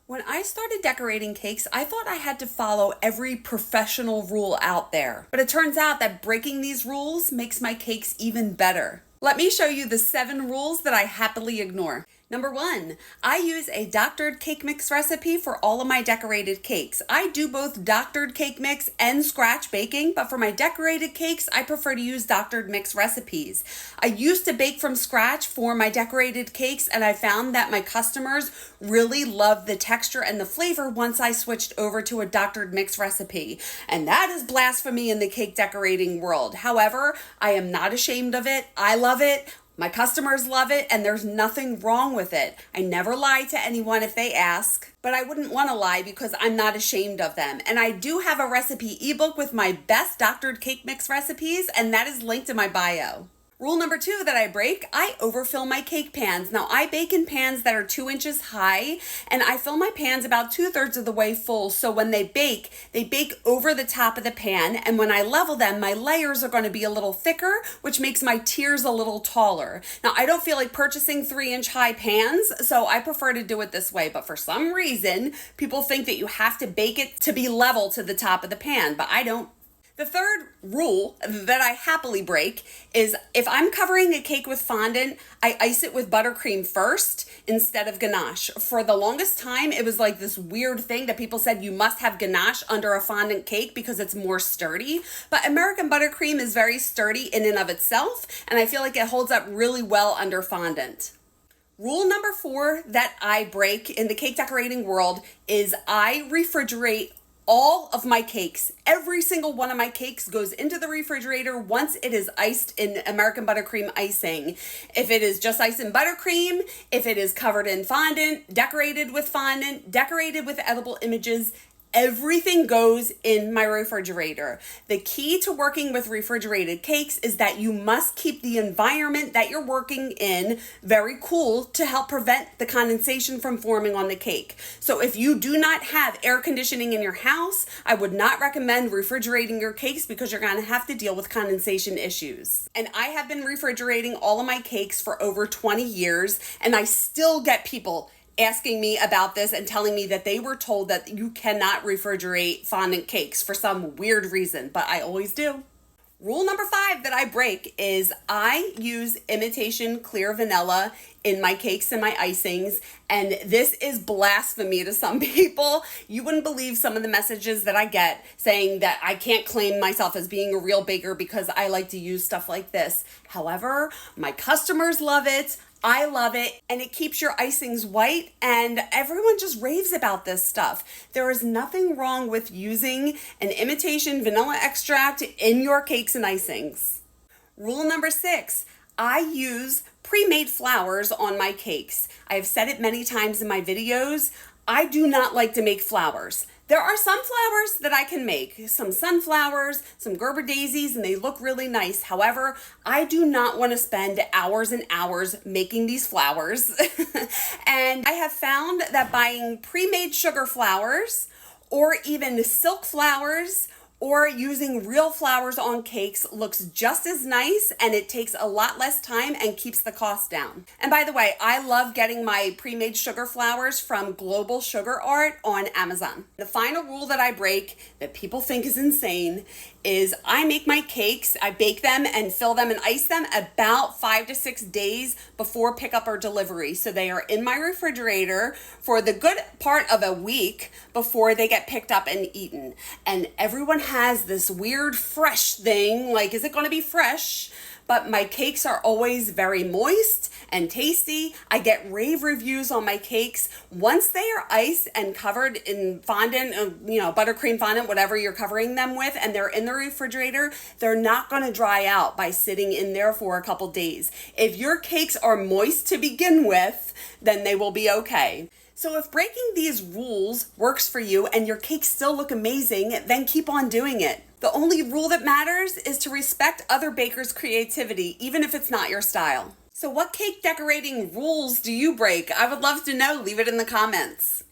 When I started decorating cakes, I thought I had to follow every professional rule out there. But it turns out that breaking these rules makes my cakes even better. Let me show you the 7 rules that I happily ignore. Number 1, I use a doctored cake mix recipe for all of my decorated cakes. I do both doctored cake mix and scratch baking, but for my decorated cakes, I prefer to use doctored mix recipes. I used to bake from scratch for my decorated cakes, and I found that my customers really loved the texture and the flavor once I switched over to a doctored mix recipe. And that is blasphemy in the cake decorating world. However, I am not ashamed of it. I love it. My customers love it, and there's nothing wrong with it. I never lie to anyone if they ask, but I wouldn't want to lie because I'm not ashamed of them. And I do have a recipe ebook with my best doctored cake mix recipes, and that is linked in my bio. Rule number 2 that I break, I overfill my cake pans. Now I bake in pans that are 2 inches high, and I fill my pans about 2/3 of the way full. So when they bake over the top of the pan, and when I level them, my layers are going to be a little thicker, which makes my tiers a little taller. Now I don't feel like purchasing 3-inch high pans, so I prefer to do it this way. But for some reason, people think that you have to bake it to be level to the top of the pan, but I don't. The third rule that I happily break is if I'm covering a cake with fondant, I ice it with buttercream first instead of ganache. For the longest time, it was like this weird thing that people said you must have ganache under a fondant cake because it's more sturdy. But American buttercream is very sturdy in and of itself, and I feel like it holds up really well under fondant. Rule number 4 that I break in the cake decorating world is I refrigerate all of my cakes. Every single one of my cakes goes into the refrigerator once it is iced in American buttercream icing. If it is just iced in buttercream, if it is covered in fondant, decorated with edible images, everything goes in my refrigerator. The key to working with refrigerated cakes is that you must keep the environment that you're working in very cool to help prevent the condensation from forming on the cake. So if you do not have air conditioning in your house, I would not recommend refrigerating your cakes because you're going to have to deal with condensation issues. And I have been refrigerating all of my cakes for over 20 years, and I still get people asking me about this and telling me that they were told that you cannot refrigerate fondant cakes for some weird reason, but I always do. Rule number 5 that I break is I use imitation clear vanilla in my cakes and my icings, and this is blasphemy to some people. You wouldn't believe some of the messages that I get saying that I can't claim myself as being a real baker because I like to use stuff like this. However, my customers love it. I love it, and it keeps your icings white, and everyone just raves about this stuff. There is nothing wrong with using an imitation vanilla extract in your cakes and icings. Rule number 6, I use pre-made flowers on my cakes. I have said it many times in my videos. I do not like to make flowers. There are some flowers that I can make, some sunflowers, some Gerber daisies, and they look really nice. However, I do not want to spend hours and hours making these flowers. And I have found that buying pre-made sugar flowers or even silk flowers or using real flowers on cakes looks just as nice, and it takes a lot less time and keeps the cost down. And by the way, I love getting my pre-made sugar flowers from Global Sugar Art on Amazon. The final rule that I break that people think is insane is I make my cakes, I bake them and fill them and ice them about 5 to 6 days before pickup or delivery. So they are in my refrigerator for the good part of a week before they get picked up and eaten. And everyone has this weird fresh thing, like, is it going to be fresh? But my cakes are always very moist and tasty. I get rave reviews on my cakes. Once they are iced and covered in fondant, buttercream fondant, whatever you're covering them with, and they're in the refrigerator, they're not going to dry out by sitting in there for a couple days. If your cakes are moist to begin with, then they will be okay. So if breaking these rules works for you and your cakes still look amazing, then keep on doing it. The only rule that matters is to respect other bakers' creativity, even if it's not your style. So what cake decorating rules do you break? I would love to know. Leave it in the comments.